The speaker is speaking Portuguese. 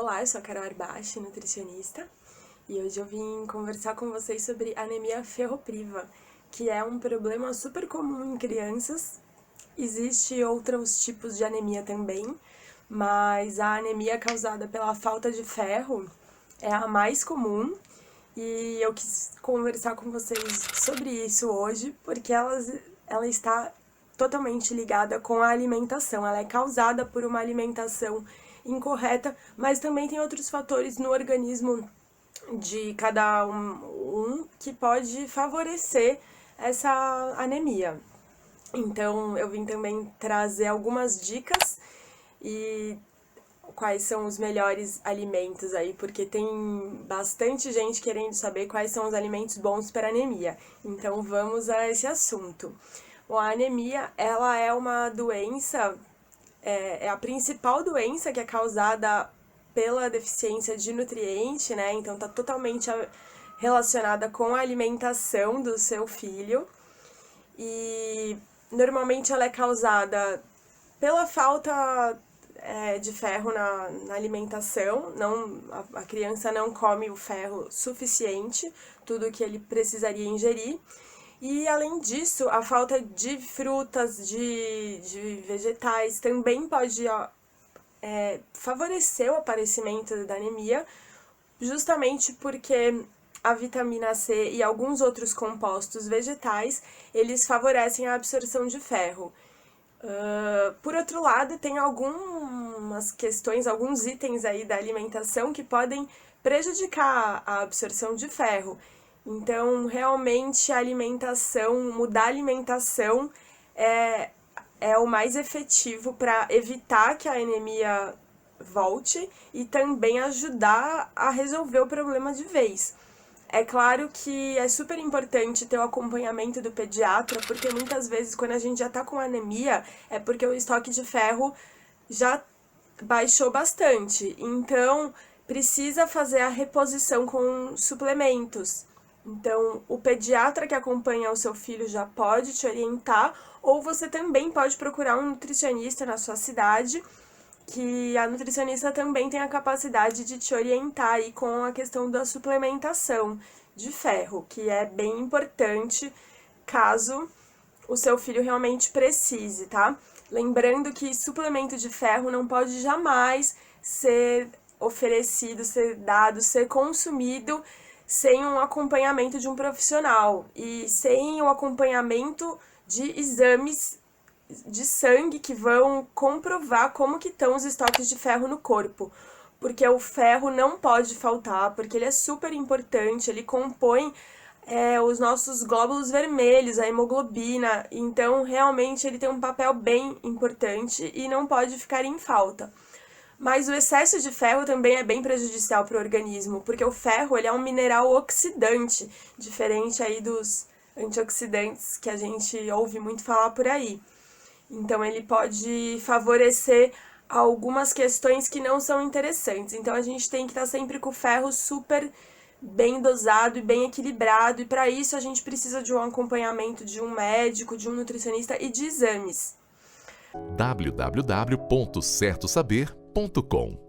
Olá, eu sou a Carol Arbache, nutricionista, e hoje eu vim conversar com vocês sobre anemia ferropriva, que é um problema super comum em crianças. Existem outros tipos de anemia também, mas a anemia causada pela falta de ferro é a mais comum, e eu quis conversar com vocês sobre isso hoje, porque ela está totalmente ligada com a alimentação. Ela é causada por uma alimentação incorreta, mas também tem outros fatores no organismo de cada um que pode favorecer essa anemia. Então, eu vim também trazer algumas dicas e quais são os melhores alimentos aí, porque tem bastante gente querendo saber quais são os alimentos bons para anemia. Então, vamos a esse assunto. Bom, a anemia, ela é uma doença, é a principal doença que é causada pela deficiência de nutriente, né? Então, tá totalmente relacionada com a alimentação do seu filho. E normalmente ela é causada pela falta de ferro na alimentação. A criança não come o ferro suficiente, tudo que ele precisaria ingerir. E, além disso, a falta de frutas, de vegetais, também pode favorecer o aparecimento da anemia, justamente porque a vitamina C e alguns outros compostos vegetais, eles favorecem a absorção de ferro. Por outro lado, tem algumas questões, alguns itens aí da alimentação que podem prejudicar a absorção de ferro. Então, realmente, mudar a alimentação é o mais efetivo para evitar que a anemia volte e também ajudar a resolver o problema de vez. É claro que é super importante ter o acompanhamento do pediatra, porque muitas vezes quando a gente já tá com anemia, é porque o estoque de ferro já baixou bastante. Então, precisa fazer a reposição com suplementos. Então, o pediatra que acompanha o seu filho já pode te orientar, ou você também pode procurar um nutricionista na sua cidade, que a nutricionista também tem a capacidade de te orientar aí com a questão da suplementação de ferro, que é bem importante caso o seu filho realmente precise, tá? Lembrando que suplemento de ferro não pode jamais ser oferecido, ser dado, ser consumido sem um acompanhamento de um profissional e sem o acompanhamento de exames de sangue que vão comprovar como que estão os estoques de ferro no corpo, porque o ferro não pode faltar, porque ele é super importante, ele compõe os nossos glóbulos vermelhos, a hemoglobina, então realmente ele tem um papel bem importante e não pode ficar em falta. Mas o excesso de ferro também é bem prejudicial para o organismo, porque o ferro ele é um mineral oxidante, diferente aí dos antioxidantes que a gente ouve muito falar por aí. Então, ele pode favorecer algumas questões que não são interessantes. Então, a gente tem que estar sempre com o ferro super bem dosado e bem equilibrado. E, para isso, a gente precisa de um acompanhamento de um médico, de um nutricionista e de exames. www.certosaber.com